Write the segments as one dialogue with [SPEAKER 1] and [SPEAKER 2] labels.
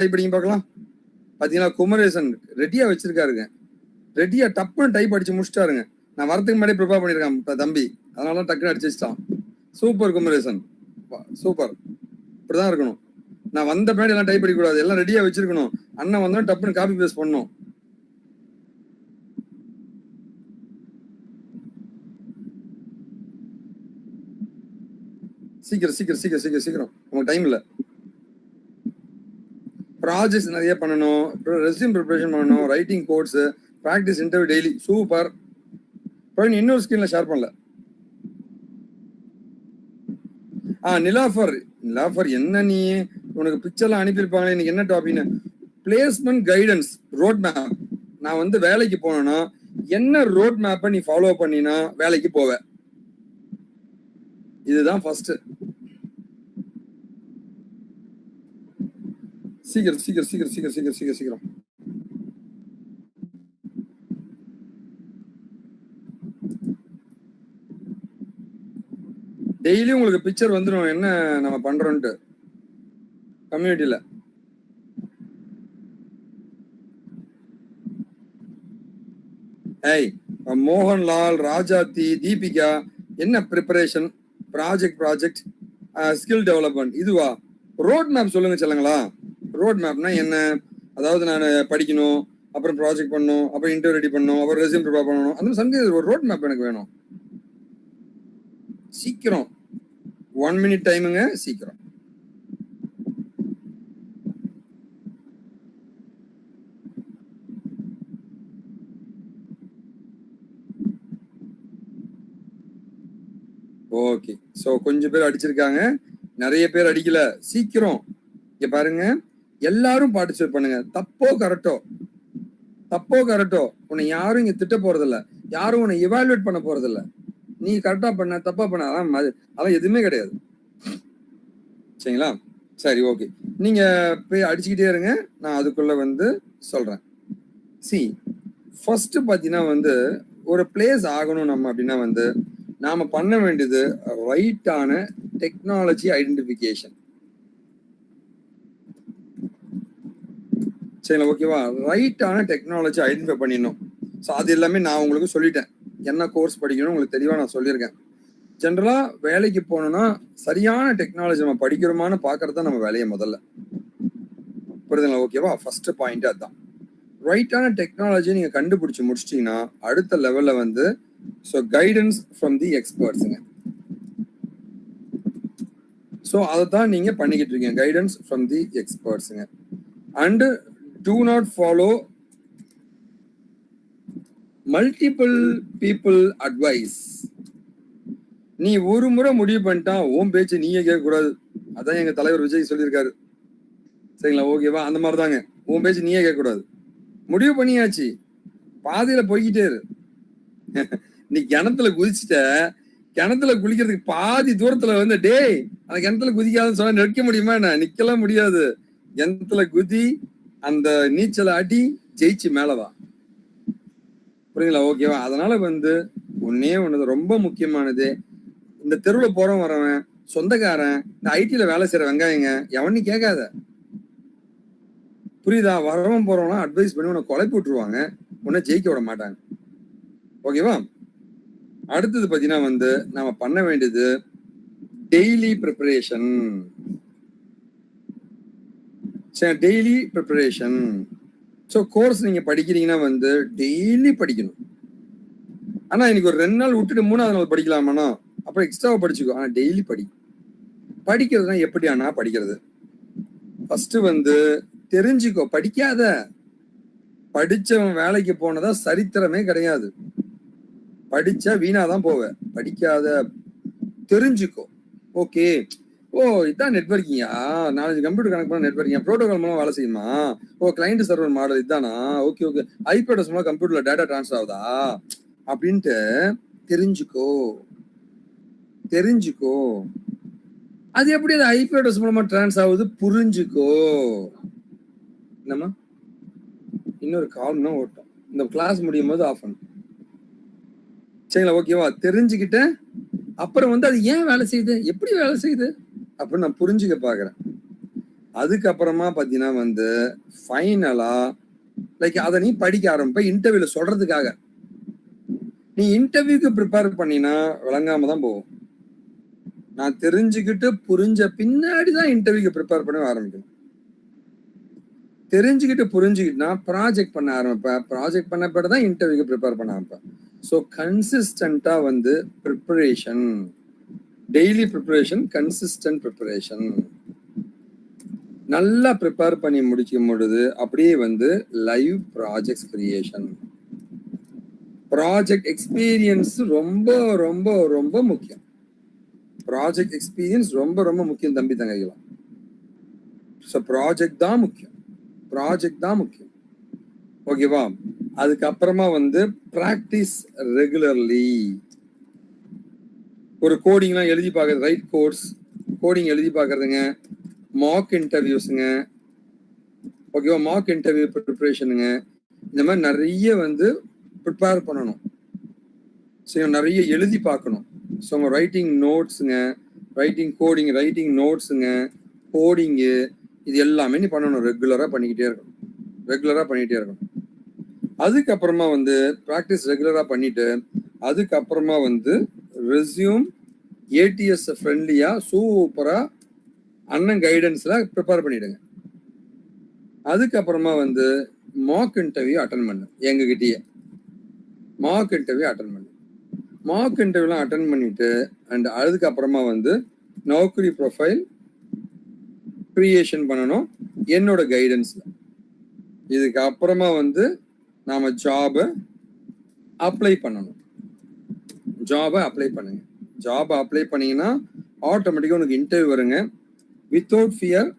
[SPEAKER 1] Type அடிங்க பார்க்கலாம். பார்த்தீங்களா, குமரேசன் ரெடியா வச்சிருக்காருங்க. ரெடியா டப்புன்னு டைப் அடிச்சு முடிச்சிட்டாருங்க. நான் வரதுக்கு முன்னாடி ப்ரிப்பேர் பண்ணியிருக்கேன் தம்பி, அதனால டக்குன்னு அடிச்சு வச்சிட்டான். Super Kumaresan, super. இப்படிதான் இருக்கணும். நான் வந்த பின்னாடி எல்லாம் டைப் அடிக்கக்கூடாது, எல்லாம் ரெடியா வச்சிருக்கணும். அண்ணன் வந்தோம் டப்புன்னு காப்பி பேஸ்ட் பண்ணணும். சீக்கிரம் சீக்கிரம் சீக்கிரம் சீக்கிரம் சீக்கிரம், உங்களுக்கு டைம் இல்லை. ப்ராஜெக்ட்ஸ் நிறைய பண்ணணும், ரெஸ்யூம் ப்ரிப்பரேஷன் பண்ணணும், writing codes, practice interview daily. Super. இன்னொரு ஸ்கிரீன்ல ஷேர் பண்ணல. நிலாஃபர் என்ன நீ, உனக்கு பிக்சர்லாம் அனுப்பியிருப்பாங்களே, இன்னைக்கு என்ன டாபிக்னு? Placement guidance road map. நான் வந்து வேலைக்கு போனேன்னா என்ன ரோட் மேப்பை நீ ஃபாலோ பண்ணினா வேலைக்கு போவ? இதுதான் ஃபர்ஸ்ட். சீக்கிரம் சீக்கிரம் சீக்கிரம் சீக்கிரம் சீக்கிரம் சீக்கிரம் சீக்கிரம். டெய்லி உங்களுக்கு பிக்சர் வந்துடும் என்ன நம்ம பண்றோம்ட்டு கம்யூனிட்டியில. மோகன்லால், ராஜாத்தி, தீபிகா, என்ன ப்ரிப்பரேஷன், ப்ராஜெக்ட் ஸ்கில் டெவலப்மெண்ட், இதுவா? ரோட் மேப் சொல்லுங்க சொல்லுங்களா. ரோட் மேப்னா என்ன? அதாவது நான் படிக்கணும், அப்புறம் ப்ராஜெக்ட் பண்ணணும், அப்புறம் இன்டர்வியூ ரெடி பண்ணணும், அப்புறம் ரெஸ்யூம் ப்ரிப்பேர் பண்ணணும். அந்த சம்திங் ஒரு ரோட் மேப் எனக்கு வேணும். சீக்கிரம், 1 minute டைமுங்க, சீக்கிரம். ஓகே, சோ கொஞ்சம் பேர் அடிச்சிருக்காங்க, நிறைய பேர் அடிக்கல. சீக்கிரம் இங்க பாருங்க, எல்லாரும் பார்ட்டிசிபேட் பண்ணுங்க. தப்போ கரெக்டோ உன்னை யாரும் இங்க திட்ட போறதில்ல, யாரும் உன்னை இவாலுவேட் பண்ண போறதில்ல. நீ கரெக்டா பண்ண தப்பா பண்ண அதெல்லாம் எதுவுமே கிடையாது. சரிங்களா? சரி, ஓகே. நீங்க போய் அடிச்சுக்கிட்டே இருங்க, நான் அதுக்குள்ள வந்து சொல்றேன். ஃபர்ஸ்ட் பாத்தீங்கன்னா வந்து ஒரு பிளேஸ் ஆகணும் நம்ம அப்படின்னா வந்து நாம பண்ண வேண்டியது ரைட்டான டெக்னாலஜி ஐடென்டிஃபிகேஷன். சரிங்களா? ஓகேவா? ரைட்டான டெக்னாலஜி ஐடென்டிஃபை பண்ணிடணும். ஸோ அது எல்லாமே நான் உங்களுக்கு சொல்லிட்டேன். என்ன கோர்ஸ் படிக்கணும் உங்களுக்கு தெளிவாக நான் சொல்லியிருக்கேன். ஜென்ரலா வேலைக்கு போனோம்னா சரியான டெக்னாலஜி நம்ம படிக்கிறோமான்னு பார்க்கறது தான் நம்ம வேலையை முதல்ல. புரியுதுங்களா? ஓகேவா? ஃபர்ஸ்ட் பாயிண்ட் அதுதான். ரைட்டான டெக்னாலஜி நீங்க கண்டுபிடிச்சு முடிச்சிட்டீங்கன்னா அடுத்த லெவல்ல வந்து ஸோ கைடன்ஸ் ஃப்ரம் தி எக்ஸ்பர்ட்ஸுங்க. ஸோ அதை தான் நீங்க பண்ணிக்கிட்டு இருக்கீங்க, கைடன்ஸ் ஃப்ரம் தி எக்ஸ்பர்ட்ஸுங்க. And do not follow multiple people advice. நீ ஒரு முறை முடிவு பண்ணிட்டா ஓம் பேச்சு நீயே கேட்க கூடாது. அதான் எங்க தலைவர் விஜய் சொல்லியிருக்காரு. சரிங்களா? ஓகேவா? அந்த மாதிரி தாங்க, ஓம் பேச்சு நீயே கேட்க கூடாது. முடிவு பண்ணியாச்சு, பாதியில போய்கிட்டே இரு. நீ கிணத்துல குதிச்சுட்ட, கிணத்துல குளிக்கிறதுக்கு பாதி தூரத்துல வந்து டேய் அந்த கிணத்துல குதிக்காதுன்னு சொன்னா நிற்க முடியுமா? என்ன, நிக்கலாம் முடியாது. கிணத்துல குதி, அந்த நீச்சலை அடி, ஜெயிச்சு மேலவா. புரியுங்களா? ஓகேவா? அதனால வந்து ஒன்னே ஒண்ணு ரொம்ப முக்கியமானது, இந்த தெருவுல போறவன் வரவன் சொந்தக்காரன், இந்த ஐடில வேலை செய்யற வெங்காயங்க எவனி கேட்காத. புரியுதா? வரவன் போறவனா அட்வைஸ் பண்ணி உன்னை குழப்பி விட்டுருவாங்க, உன்னை ஜெயிக்க விட மாட்டாங்க. ஓகேவா? அடுத்தது பாத்தீங்கன்னா வந்து நாம பண்ண வேண்டியது daily preparation. Daily preparation. So course நீங்க படிக்கிறீங்கன்னா வந்து டெய்லி படிக்கணும். ஆனா இன்னைக்கு ஒரு 2 நாள் விட்டுட்டு 3ஆவது நாள் படிக்கலாமாண்ணா? அப்புறம் எக்ஸ்ட்ராவா படிச்சுக்கோ. ஆனா டெய்லி படிக்கிறதுனா எப்படி ஆனா படிக்கிறது? ஃபர்ஸ்ட் வந்து தெரிஞ்சுக்கோ. படிக்காத, படிச்சவன் வேலைக்கு போனதா சரித்திரமே கிடையாது. படிச்சா வீணாதான் போவ. படிக்காத, தெரிஞ்சுக்கோ. ஓகே, ஓ இதான் நெட்வொர்க்கிங்கா, 4 கம்ப்யூட்டர் கனெக்ட் பண்ண நெட்வொர்க்கிங், ப்ரோட்டோகால் மூலம் வேலை செய்யுமா? ஓ கிளைண்ட் சர்வர் மாடல் இதானா? ஓகே ஓகே, ஐபி அட்ரஸ் மூலம் கம்ப்யூட்டர்ல டேட்டா டிரான்ஸ்ஃபர் ஆகுதா அப்படின்ட்டு தெரிஞ்சுக்கோ. அது எப்படி அது ஐபி அட்ரஸ் மூலமா டிரான்ஸ் ஆகுது புரிஞ்சுக்கோ. என்னம்மா, இன்னொரு கால்னா ஓட்டும், இந்த கிளாஸ் முடியும் போது ஆஃப் பண்ணு. சரிங்களா? ஓகேவா? தெரிஞ்சுக்கிட்ட அப்புறம் வந்து அது ஏன் வேலை செய்யுது, எப்படி வேலை செய்யுது அப்படின்னு நான் புரிஞ்சுக்க பாக்குறேன். அதுக்கப்புறமா பாத்தீங்கன்னா வந்து ஃபைனலா லைக் அதை நீ படிக்க ஆரம்பிப்ப இன்டர்வியூல சொல்றதுக்காக. நீ இன்டர்வியூக்கு ப்ரிப்பேர் பண்ணினா விளங்காம தான் போகும். நான் தெரிஞ்சுக்கிட்டு புரிஞ்ச பின்னாடிதான் இன்டர்வியூக்கு ப்ரிப்பேர் பண்ண ஆரம்பிக்கணும். தெரிஞ்சுக்கிட்டு புரிஞ்சுக்கிட்டுனா ப்ராஜெக்ட் பண்ண ஆரம்பிப்பேன். ப்ராஜெக்ட் பண்ண பிறகு தான் இன்டர்வியூக்கு ப்ரிப்பேர் பண்ண ஆரம்பிப்பேன். ஸோ கன்சிஸ்டண்டா வந்து preparation, daily preparation, consistent preparation நல்லா ப்ரிப்பேர் பண்ணி முடிக்கும் பொழுது அப்படியே வந்து live project creation, project experience ரொம்ப ரொம்ப ரொம்ப முக்கியம். ப்ராஜெக்ட் எக்ஸ்பீரியன்ஸ் ரொம்ப ரொம்ப முக்கியம் தம்பி தங்கைகளா. ஸோ ப்ராஜெக்ட் தான் முக்கியம், ப்ராஜெக்ட் தான் முக்கியம். ஓகேவா? அதுக்கப்புறமா வந்து ப்ராக்டிஸ் ரெகுலர்லி. ஒரு கோடிங்லாம் எழுதி பார்க்கறது, ரைட் கோர்ஸ் கோடிங் எழுதி பார்க்கறதுங்க, மாக் இன்டர்வியூஸுங்க, ஓகேவா, மாக் இன்டர்வியூ ப்ரிப்பரேஷனுங்க, இந்த மாதிரி நிறைய வந்து ப்ரிப்பேர் பண்ணணும். சரி, நிறைய எழுதி பார்க்கணும். ஸோ உங்க ரைட்டிங் நோட்ஸுங்க, ரைட்டிங் கோடிங், ரைட்டிங் நோட்ஸுங்க, கோடிங்கு, இது எல்லாமே நீ பண்ணணும். ரெகுலராக பண்ணிக்கிட்டே இருக்கணும், ரெகுலராக பண்ணிக்கிட்டே இருக்கணும். அதுக்கப்புறமா வந்து ப்ராக்டிஸ் ரெகுலராக பண்ணிட்டு அதுக்கப்புறமா வந்து ரெஸ்யூம் ஏடிஎஸ் ஃப்ரெண்ட்லியா சூப்பரா அண்ணன் கைடன்ஸ்ல ப்ரிப்பேர் பண்ணிடுங்க. அதுக்கப்புறமா வந்து மாக் இன்டர்வியூ அட்டன் பண்ணு. எங்ககிட்டயே மாக் இன்டர்வியூ அட்டன் பண்ணு. மாக் இன்டர்வியூலாம் அட்டன் பண்ணிட்டு அண்ட் அதுக்கப்புறமா வந்து நௌக்கரி ப்ரொஃபைல் கிரியேஷன் பண்ணணும் என்னோட கைடன்ஸ்ல. இதுக்கு அப்புறமா வந்து நாம ஜாபை அப்ளை பண்ணணும். ஜாபை அப்ளை பண்ணுங்க. ஜாபை அப்ளை பண்ணீங்கன்னா ஆட்டோமேட்டிக்கா உனக்கு இன்டர்வியூ வருங்க. வித்தவுட் ஃபியர்,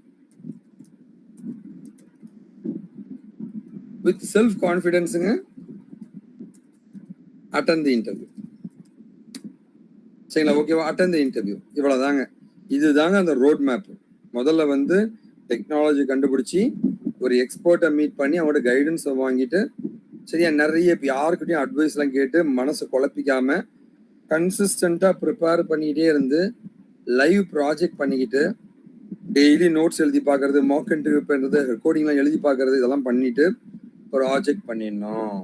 [SPEAKER 1] வித் செல்ஃப் கான்ஃபிடன்ஸுங்க, அட்டன் தி இன்டர்வியூ. சரிங்களா? ஓகேவா? Attend the interview. இவ்வளவுதாங்க. இதுதாங்க அந்த ரோட் மேப். முதல்ல வந்து டெக்னாலஜி கண்டுபிடிச்சி ஒரு எக்ஸ்பர்ட்டை மீட் பண்ணி அவங்களோட கைடன்ஸை வாங்கிட்டு, சரியா, நிறைய யாருக்கிட்டையும் அட்வைஸ் எல்லாம் கேட்டு மனசை குழப்பிக்காம கன்சிஸ்டண்டா ப்ரிப்பேர் பண்ணிக்கிட்டே இருந்து லைவ் ப்ராஜெக்ட் பண்ணிக்கிட்டு டெய்லி நோட்ஸ் எழுதி பார்க்கறது, மாக் இன்டர்வியூ பண்றது, ரெக்கார்டிங்லாம் எழுதி பார்க்கறது, இதெல்லாம் பண்ணிட்டு ப்ராஜெக்ட் பண்ணிடணும்.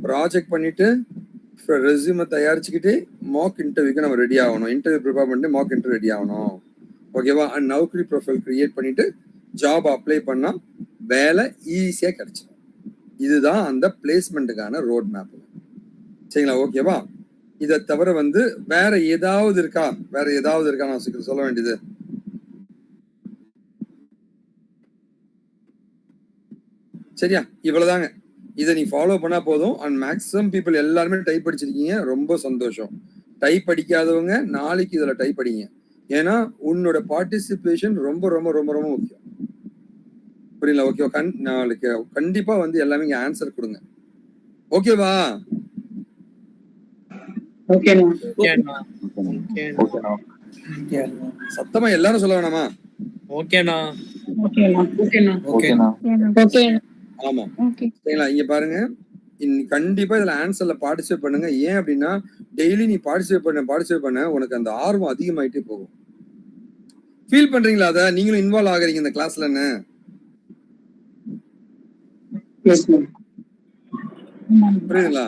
[SPEAKER 1] ப்ராஜெக்ட் பண்ணிட்டு ரெஸ்யூமை தயாரிச்சுக்கிட்டு மாக் இன்டர்வியூக்கு நம்ம ரெடி ஆகணும். இன்டர்வியூ ப்ரிப்பேர் பண்ணிட்டு மாக் இன்டர்வியூ ரெடி ஆகணும். ஓகேவா? அண்ட் நௌக்கரி ப்ரொஃபைல் கிரியேட் பண்ணிட்டு ஜாப் அப்ளை பண்ணா வேலை ஈஸியா கிடைச்சிடும். இதுதான் அந்த பிளேஸ்மெண்ட்டுக்கான ரோட் மேப். சரிங்களா? ஓகேவா? இதை தவிர வந்து வேற ஏதாவது இருக்கா? வேற ஏதாவது இருக்கா நான் சொல்ல வேண்டியது? சரியா? இவ்வளவுதாங்க. இதை நீ ஃபாலோ பண்ணா போதும். அண்ட் மேக்ஸிமம் பீப்புள் எல்லாருமே டைப் படிச்சிருக்கீங்க, ரொம்ப சந்தோஷம். டைப் படிக்காதவங்க நாளைக்கு இதுல டைப் படிங்க. ஏன்னா உன்னோட பார்ட்டிசிபேஷன் ரொம்ப ரொம்ப ரொம்ப ரொம்ப முக்கியம். புரியல? ஓகேவா? நாளைக்கு கண்டிப்பா வந்து எல்லாமே இங்க ஆன்சர் கொடுங்க. ஓகேவா? சத்தமா எல்லாரும் சொல்ல வேணாமா? ஆமா. சரிங்களா? இங்க பாருங்க, கண்டிப்பா இதுல ஆன்சர்ல பார்ட்டிசிபேட் பண்ணுங்க. ஏன் அப்படின்னா டெய்லி நீ பார்ட்டிசிபேட் பண்ண உனக்கு அந்த ஆர்வம் அதிகமாயிட்டே போகும். ஃபீல் பண்றீங்களா? அத நீங்களும் இன்வால்வ் ஆகுறீங்க இந்த கிளாஸ்லன்னு? புரியுதுங்களா?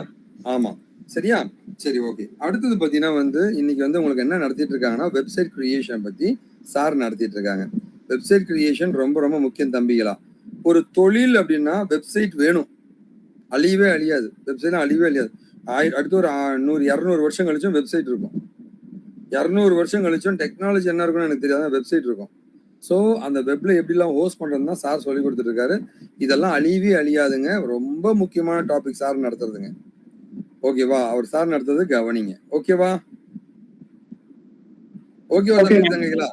[SPEAKER 1] ஆமா. சரியா? சரி, ஓகே. அடுத்தது பாத்தீங்கன்னா வந்து இன்னைக்கு வந்து உங்களுக்கு என்ன நடத்திட்டு இருக்காங்கன்னா வெப்சைட் கிரியேஷன் பத்தி சார் நடத்திட்டு இருக்காங்க. வெப்சைட் கிரியேஷன் ரொம்ப ரொம்ப முக்கியம் தம்பிகளா. ஒரு தொழில் அப்படின்னா வெப்சைட் வேணும், அழியவே அழியாது. வெப்சைட் அழியவே அழியாது. அடுத்து ஒரு 100-200 வருஷம் கழிச்சும் வெப்சைட் இருக்கும். 200 வருஷம் கழிச்சும் டெக்னாலஜி என்ன இருக்கும்னு எனக்கு தெரியாத வெப்சைட் இருக்கும். ஸோ அந்த வெப்ல எப்படிலாம் ஹோஸ்ட் பண்றதுன்னு தான் சார் சொல்லி கொடுத்துட்டு இருக்காரு. இதெல்லாம் அழியவே அழியாதுங்க. ரொம்ப முக்கியமான டாபிக் சார் நடத்துறதுங்க. ஓகேவா? அவர் சார் நடத்துறது கவனிங்க. ஓகேவா? ஓகேவா தம்பிங்களா?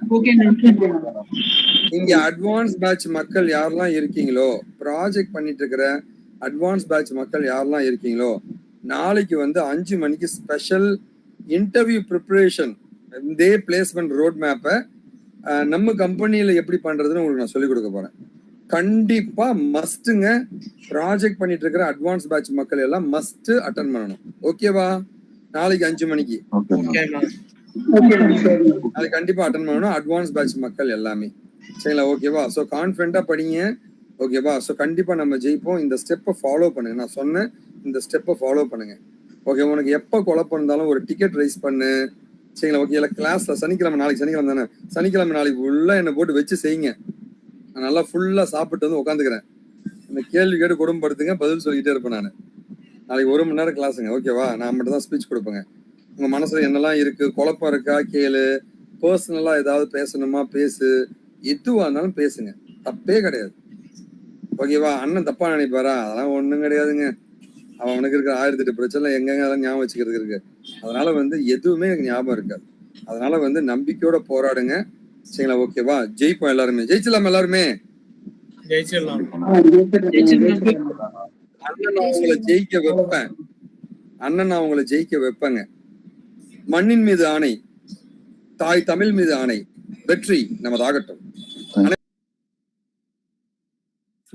[SPEAKER 1] இங்க அட்வான்ஸ் பேட்ச் மக்கள் யாரெல்லாம் இருக்கீங்களோ, ப்ராஜெக்ட் பண்ணிட்டு இருக்கிற அட்வான்ஸ் பேட்ச் மக்கள் யாரெல்லாம் இருக்கீங்களோ, நாளைக்கு வந்து 5 மணிக்கு ஸ்பெஷல் இன்டர்வியூ ப்ரிப்பரேஷன் இதே பிளேஸ்மெண்ட் ரோட் மேப்பை நம்ம கம்பெனியில எப்படி பண்றதுன்னு உங்களுக்கு நான் சொல்லிக் கொடுக்க போறேன். கண்டிப்பா மஸ்ட்டுங்க. ப்ராஜெக்ட் பண்ணிட்டு இருக்கிற அட்வான்ஸ் பேட்ச் மக்கள் எல்லாம் மஸ்ட் அட்டன் பண்ணணும். ஓகேவா? நாளைக்கு 5 மணிக்கு நாளைக்கு கண்டிப்பா அட்டன் பண்ணணும் அட்வான்ஸ் பேட்ச் மக்கள் எல்லாமே. சரிங்களா? ஓகேவா? ஸோ கான்ஃபிடண்டா படிங்க. ஓகேவா? ஸோ கண்டிப்பா நம்ம ஜெயிப்போம். இந்த ஸ்டெப்பை ஃபாலோ பண்ணுங்க. நான் சொன்ன இந்த ஸ்டெப்பை ஃபாலோ பண்ணுங்க. ஓகே, உனக்கு எப்போ குழப்பம் இருந்தாலும் ஒரு டிக்கெட் ரைஸ் பண்ணு. சரிங்களா? ஓகே, இல்லை கிளாஸ்ல சனிக்கிழமை, நாளைக்கு சனிக்கிழமை தானே, சனிக்கிழமை நாளைக்கு ஃபுல்லா என்னை போட்டு வச்சு செய்யுங்க. நான் நல்லா ஃபுல்லா சாப்பிட்டு வந்து உட்காந்துக்கிறேன். இந்த கேள்வி கேட்டு குடும்பப்படுத்துங்க, பதில் சொல்லிக்கிட்டே இருப்பேன் நான். நாளைக்கு 1 மணி நேரம் கிளாஸுங்க. ஓகேவா? நான் மட்டும் தான் ஸ்பீச் கொடுப்பேங்க. உங்க மனசுல என்னெல்லாம் இருக்கு, குழப்பம் இருக்கா கேளு, பர்சனலா ஏதாவது பேசணுமா பேசு, எதுவா இருந்தாலும் பேசுங்க, தப்பே கிடையாது. ஓகேவா? அண்ணன் தப்பா நினைப்பாரா? அதெல்லாம் ஒண்ணும் கிடையாதுங்க. அவனுக்கு இருக்கிற 1008 பிரச்சனை எங்கெங்க அதெல்லாம் ஞாபகம் வச்சுக்கிறதுக்கு இருக்கு. அதனால வந்து எதுவுமே எனக்கு ஞாபகம் இருக்காது. அதனால வந்து நம்பிக்கையோட போராடுங்க. சரிங்களா? ஓகேவா? ஜெயிப்போம் எல்லாருமே. ஜெயிச்சலாம் எல்லாருமே. அண்ணன் நான் உங்களை ஜெயிக்க வைப்பேன். அண்ணன் நான் உங்களை ஜெயிக்க வைப்பேங்க. மண்ணின் மீது ஆணை, தாய் தமிழ் மீது ஆணை, வெற்றி நமதாகட்டும்.